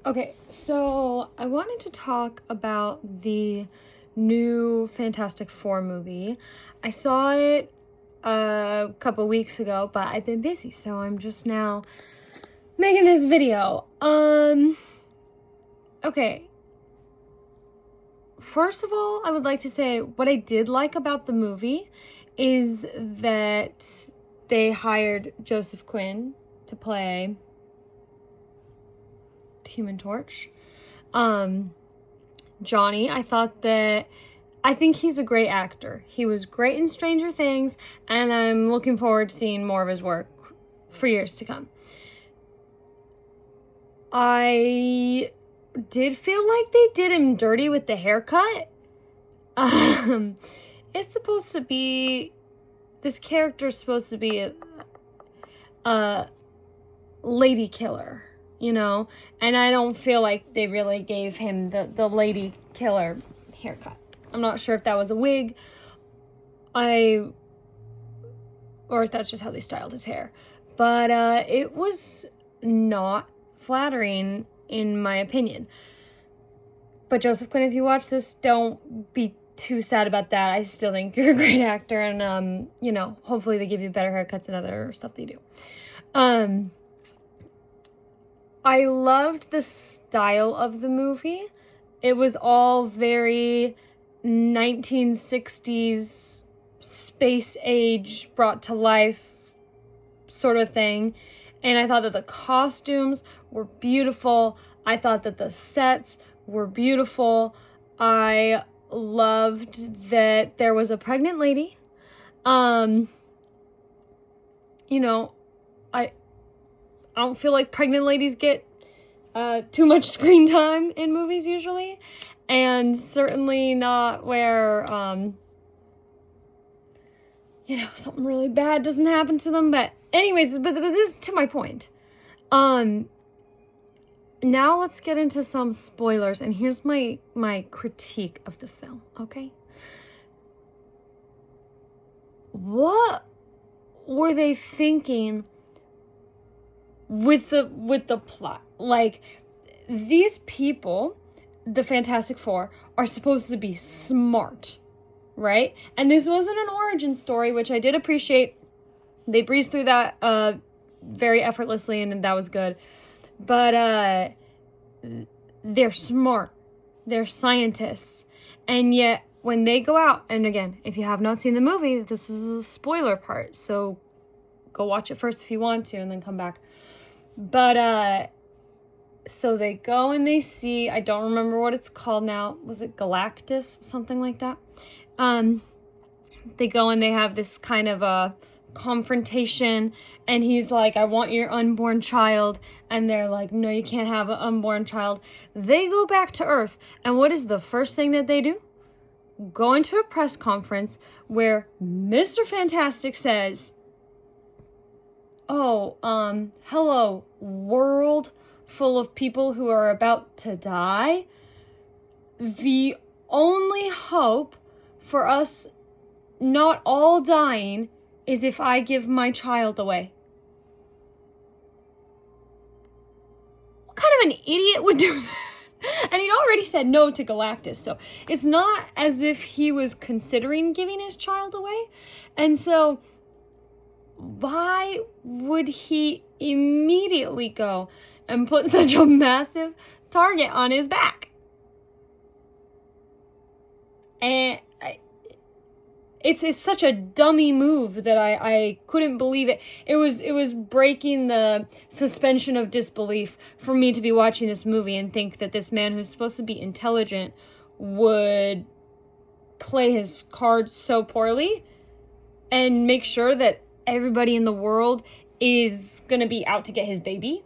Okay, so I wanted to talk about the new Fantastic Four movie. I saw it a couple weeks ago, but I've been busy, so I'm just now making this video. Okay. First of all, I would like to say what I did like about the movie is that they hired Joseph Quinn to play Human Torch. Johnny, I think he's a great actor. He was great in Stranger Things, and I'm looking forward to seeing more of his work for years to come. I did feel like they did him dirty with the haircut. It's supposed to be, this character's supposed to be a lady killer, and I don't feel like they really gave him the lady killer haircut. I'm not sure if that was a wig, or if that's just how they styled his hair, but it was not flattering in my opinion. But Joseph Quinn, if you watch this, don't be too sad about that. I still think you're a great actor, and hopefully they give you better haircuts and other stuff they do. I loved the style of the movie. It was all very 1960s space age brought to life sort of thing. And I thought that the costumes were beautiful. I thought that the sets were beautiful. I loved that there was a pregnant lady. I don't feel like pregnant ladies get too much screen time in movies usually, and certainly not where something really bad doesn't happen to them. But anyways, but this is to my point. Now let's get into some spoilers, and here's my critique of the film. Okay, what were they thinking with the plot? Like, these people, the Fantastic Four, are supposed to be smart, right? And this wasn't an origin story, which I did appreciate. They breezed through that very effortlessly, and that was good. But they're smart. They're scientists. And yet, when they go out, and again, if you have not seen the movie, this is a spoiler part, so go watch it first if you want to, and then come back. But so they go and they see, I don't remember what it's called now. Was it Galactus? Something like that. They go and they have this kind of a confrontation, and he's like, I want your unborn child. And they're like, no, you can't have an unborn child. They go back to Earth, and what is the first thing that they do? Go into a press conference where Mr. Fantastic says, hello, world full of people who are about to die. The only hope for us not all dying is if I give my child away. What kind of an idiot would do that? And he'd already said no to Galactus, so it's not as if he was considering giving his child away. And so why would he immediately go and put such a massive target on his back? And it's such a dummy move that I couldn't believe it. It was breaking the suspension of disbelief for me to be watching this movie and think that this man who's supposed to be intelligent would play his cards so poorly and make sure that everybody in the world is gonna be out to get his baby.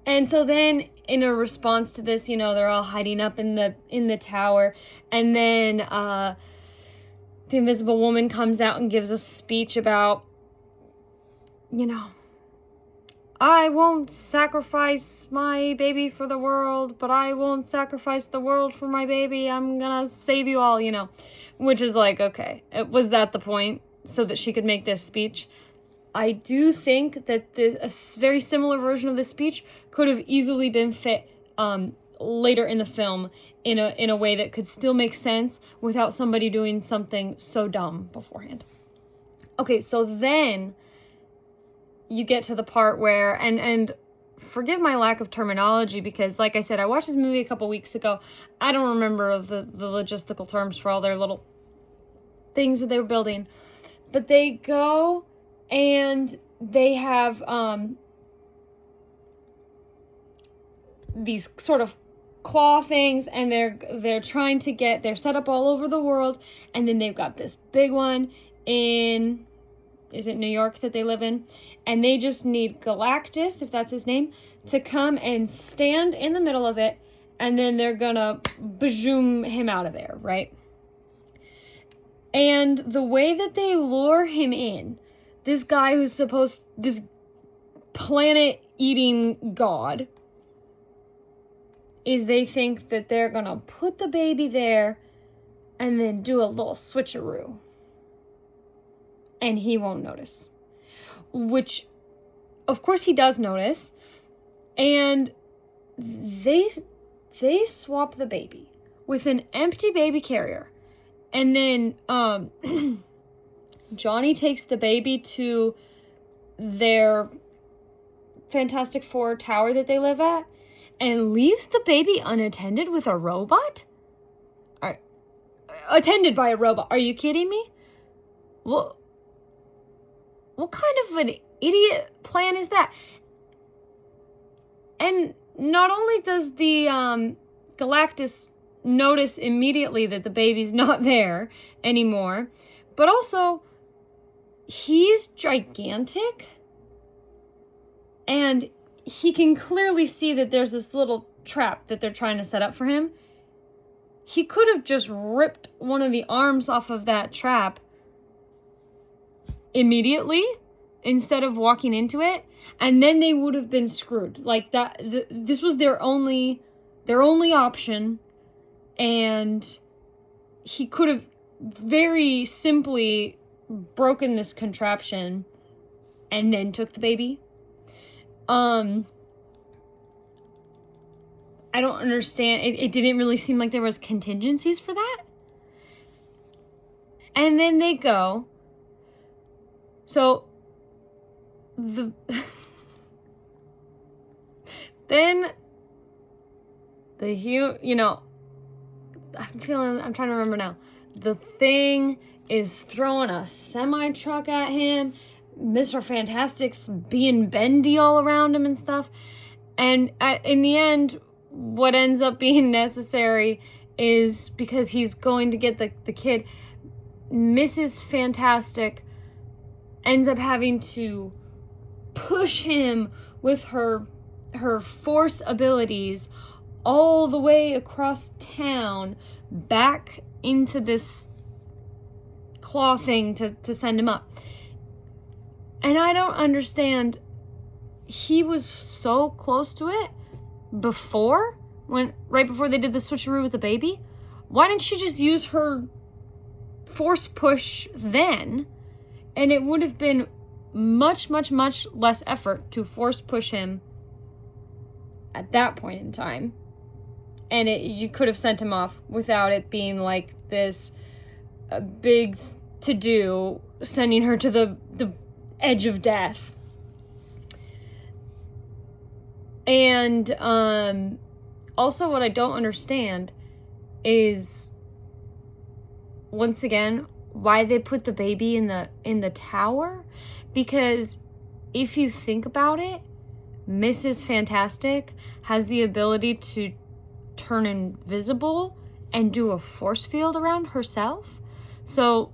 And so then, in a response to this, they're all hiding up in the tower, and then the Invisible Woman comes out and gives a speech about, I won't sacrifice my baby for the world, but I won't sacrifice the world for my baby. I'm gonna save you all, which is like, okay, was that the point? So that she could make this speech? I do think that a very similar version of the speech could have easily been fit later in the film in a way that could still make sense without somebody doing something so dumb beforehand. Okay, so then you get to the part where, and forgive my lack of terminology, because like I said, I watched this movie a couple weeks ago. I don't remember the logistical terms for all their little things that they were building. But they go and they have these sort of claw things, and they're trying to get, they're set up all over the world, and then they've got this big one in, is it New York that they live in? And they just need Galactus, if that's his name, to come and stand in the middle of it, and then they're gonna bazoom him out of there, right? And the way that they lure him in, this guy who's this planet-eating god, is they think that they're gonna put the baby there and then do a little switcheroo. And he won't notice. Which, of course, he does notice. And they swap the baby with an empty baby carrier. And then Johnny takes the baby to their Fantastic Four tower that they live at and leaves the baby unattended with a robot? Attended by a robot. Are you kidding me? Well, what kind of an idiot plan is that? And not only does the Galactus notice immediately that the baby's not there anymore, but also he's gigantic, and he can clearly see that there's this little trap that they're trying to set up for him. He could have just ripped one of the arms off of that trap immediately instead of walking into it, and then they would have been screwed. Like that, this was their only option, and he could have very simply broken this contraption and then took the baby. I don't understand. It didn't really seem like there was contingencies for that. And then they go. So then I'm trying to remember now. The Thing is throwing a semi-truck at him. Mr. Fantastic's being bendy all around him and stuff. And in the end, what ends up being necessary is, because he's going to get the kid, Mrs. Fantastic ends up having to push him with her force abilities all the way across town back into this claw thing to send him up. And I don't understand. He was so close to it before, right before they did the switcheroo with the baby. Why didn't she just use her force push then? And it would have been much, much, much less effort to force push him at that point in time. And you could have sent him off without it being like this big to-do, sending her to the edge of death. And also what I don't understand is, once again, why they put the baby in the tower. Because if you think about it, Mrs. Fantastic has the ability to turn invisible and do a force field around herself. So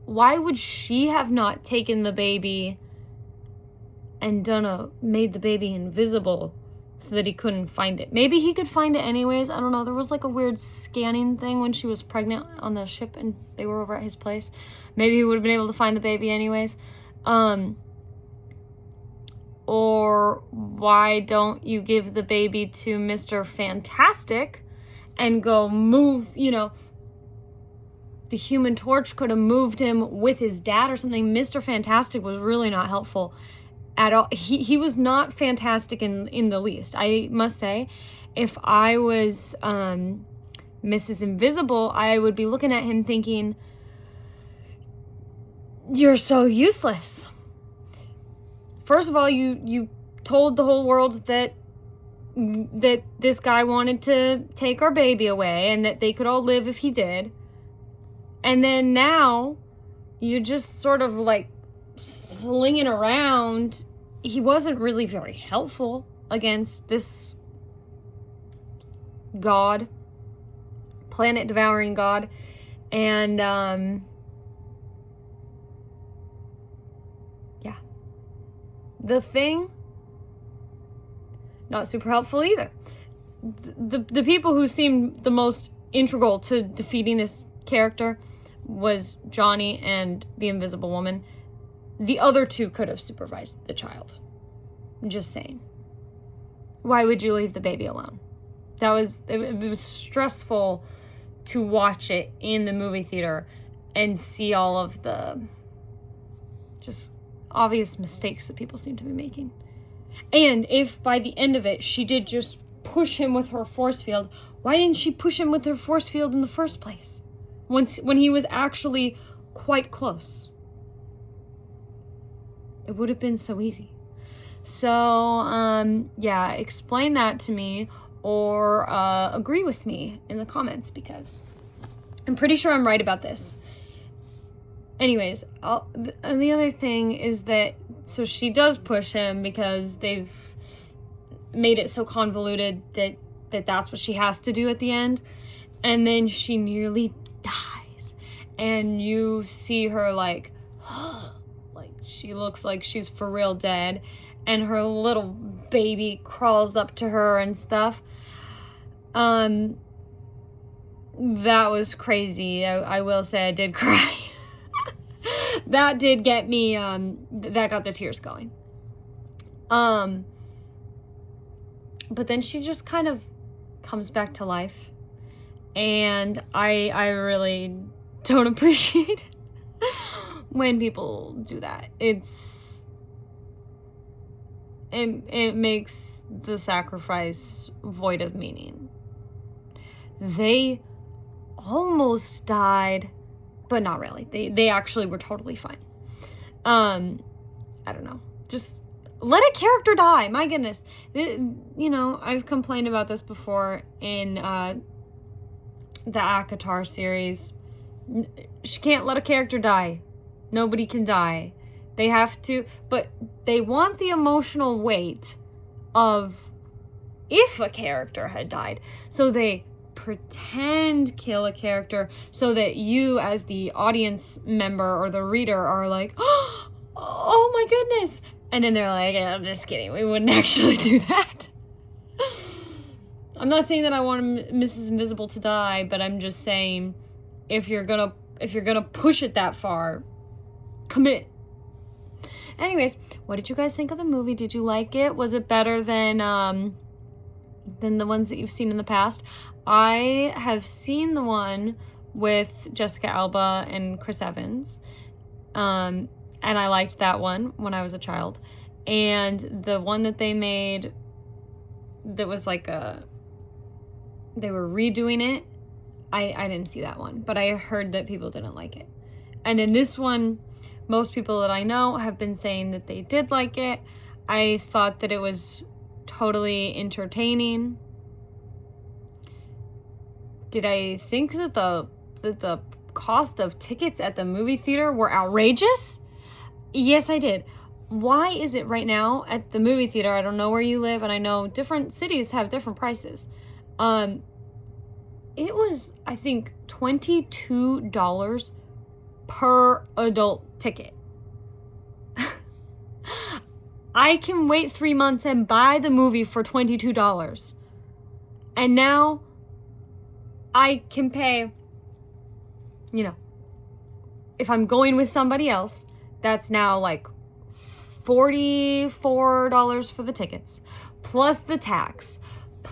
why would she have not taken the baby and made the baby invisible so that he couldn't find it? Maybe he could find it anyways. I don't know. There was like a weird scanning thing when she was pregnant on the ship and they were over at his place. Maybe he would have been able to find the baby anyways. Or why don't you give the baby to Mr. Fantastic and go move, the Human Torch could have moved him with his dad or something. Mr. Fantastic was really not helpful at all. He was not fantastic in the least. I must say, if I was Mrs. Invisible, I would be looking at him thinking, you're so useless. First of all, you told the whole world that this guy wanted to take our baby away and that they could all live if he did. And then now you're just sort of like slinging around. He wasn't really very helpful against this god, planet devouring god. And yeah, the Thing, not super helpful either. The people who seemed the most integral to defeating this character was Johnny and the Invisible Woman. The other two could have supervised the child. I'm just saying. Why would you leave the baby alone? It was stressful to watch it in the movie theater and see all of the just obvious mistakes that people seem to be making. And if by the end of it she did just push him with her force field, why didn't she push him with her force field in the first place? When he was actually quite close. It would have been so easy. So, yeah, explain that to me or agree with me in the comments, because I'm pretty sure I'm right about this. Anyways, and the other thing is that, so she does push him because they've made it so convoluted that that's what she has to do at the end. And then she nearly dies. And you see her like she looks like she's for real dead. And her little baby crawls up to her and stuff. That was crazy. I will say I did cry. That did get me, that got the tears going. But then she just kind of comes back to life. And I really don't appreciate when people do that. It makes the sacrifice void of meaning. They almost died, but not really. They actually were totally fine. I don't know. Just let a character die. My goodness. I've complained about this before in the ACOTAR series. She can't let a character die. Nobody can die. They have to, but they want the emotional weight of if a character had died. So they pretend kill a character so that you as the audience member or the reader are like, oh my goodness. And then they're like, I'm just kidding. We wouldn't actually do that. I'm not saying that I want Mrs. Invisible to die, but I'm just saying if you're gonna push it that far, commit. Anyways, what did you guys think of the movie? Did you like it? Was it better than the ones that you've seen in the past? I have seen the one with Jessica Alba and Chris Evans, and I liked that one when I was a child. And the one that they made that was like they were redoing it, I didn't see that one, but I heard that people didn't like it. And in this one, most people that I know have been saying that they did like it. I thought that it was totally entertaining. Did I think that the cost of tickets at the movie theater were outrageous? Yes, I did. Why is it right now at the movie theater? I don't know where you live, and I know different cities have different prices. It was, I think, $22 per adult ticket. I can wait 3 months and buy the movie for $22. And now I can pay, if I'm going with somebody else, that's now like $44 for the tickets, plus the tax,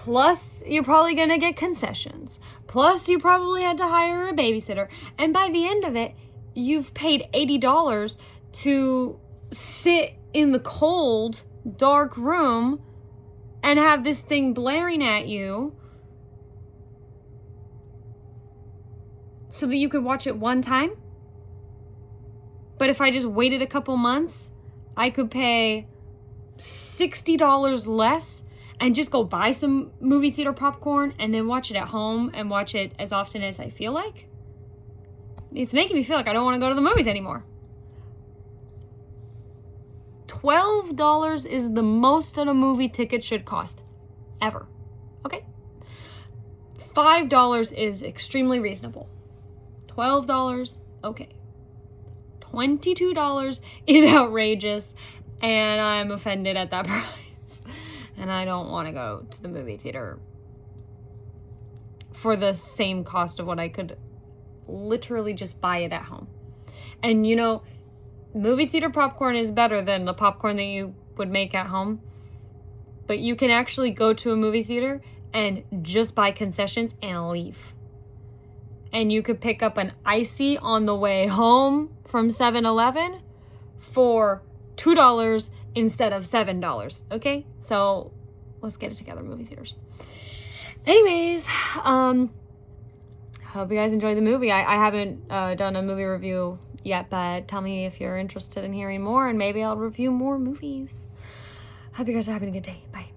Plus, you're probably going to get concessions. Plus, you probably had to hire a babysitter. And by the end of it, you've paid $80 to sit in the cold, dark room and have this thing blaring at you so that you could watch it one time. But if I just waited a couple months, I could pay $60 less and just go buy some movie theater popcorn and then watch it at home and watch it as often as I feel like. It's making me feel like I don't want to go to the movies anymore. $12 is the most that a movie ticket should cost ever. Okay? $5 is extremely reasonable. $12, okay. $22 is outrageous, and I'm offended at that price. And I don't want to go to the movie theater for the same cost of what I could literally just buy it at home. And you know, movie theater popcorn is better than the popcorn that you would make at home. But you can actually go to a movie theater and just buy concessions and leave. And you could pick up an icy on the way home from 7-Eleven for $2 instead of $7, okay? So let's get it together, movie theaters. Anyways, hope you guys enjoyed the movie. I haven't done a movie review yet, but tell me if you're interested in hearing more, and maybe I'll review more movies. Hope you guys are having a good day. Bye.